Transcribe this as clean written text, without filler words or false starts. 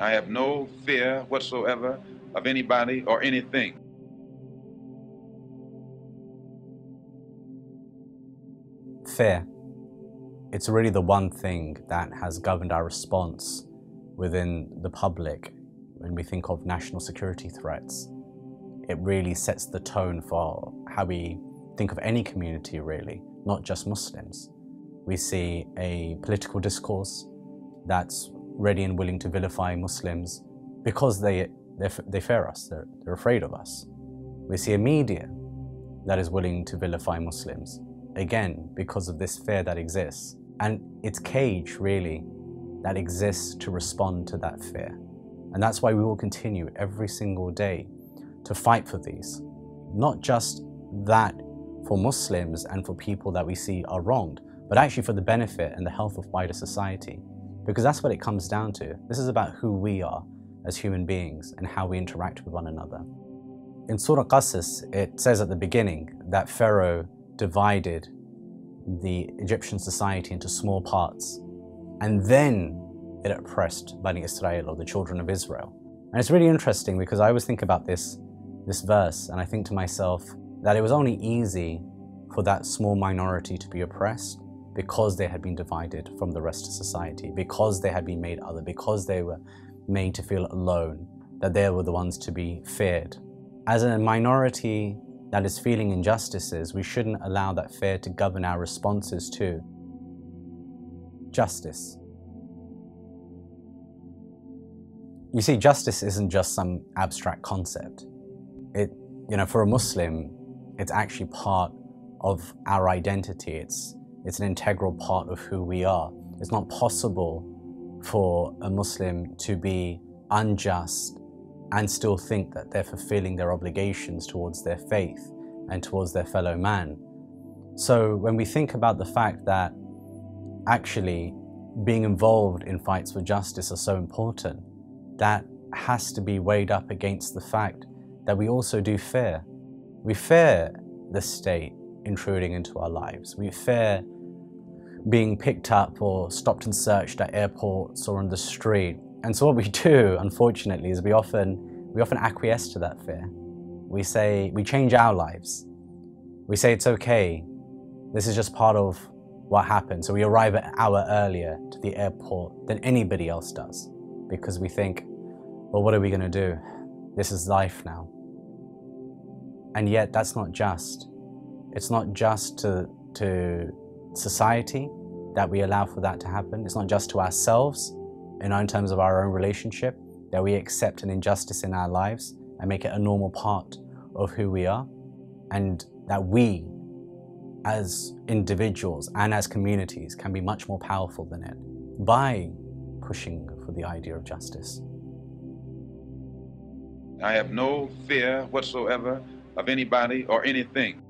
I have no fear whatsoever of anybody or anything. Fear. It's really the one thing that has governed our response within the public when we think of national security threats. It really sets the tone for how we think of any community, really, not just Muslims. We see a political discourse that's ready and willing to vilify Muslims because they fear us, they're afraid of us. We see a media that is willing to vilify Muslims, again, because of this fear that exists. And it's cage, really, that exists to respond to that fear. And that's why we will continue every single day to fight for these. Not just that for Muslims and for people that we see are wronged, but actually for the benefit and the health of wider society. Because that's what it comes down to. This is about who we are as human beings and how we interact with one another. In Surah Qasas, it says at the beginning that Pharaoh divided the Egyptian society into small parts, and then it oppressed Bani Israel, or the children of Israel. And it's really interesting because I always think about this verse, and I think to myself that it was only easy for that small minority to be oppressed because they had been divided from the rest of society, because they had been made other, because they were made to feel alone, that they were the ones to be feared. As a minority that is feeling injustices, we shouldn't allow that fear to govern our responses to justice. You see, justice isn't just some abstract concept. For a Muslim, it's actually part of our identity. It's an integral part of who we are. It's not possible for a Muslim to be unjust and still think that they're fulfilling their obligations towards their faith and towards their fellow man. So when we think about the fact that actually being involved in fights for justice are so important, that has to be weighed up against the fact that we also do fear. We fear the state intruding into our lives. We fear being picked up or stopped and searched at airports or on the street. And so what we do, unfortunately, is we often acquiesce to that fear. We change our lives. We say it's okay. This is just part of what happens. So we arrive an hour earlier to the airport than anybody else does because we think, well, what are we going to do? This is life now. And yet that's not just. It's not just to society that we allow for that to happen. It's not just to ourselves in terms of our own relationship that we accept an injustice in our lives and make it a normal part of who we are, and that we as individuals and as communities can be much more powerful than it by pushing for the idea of justice. I have no fear whatsoever of anybody or anything.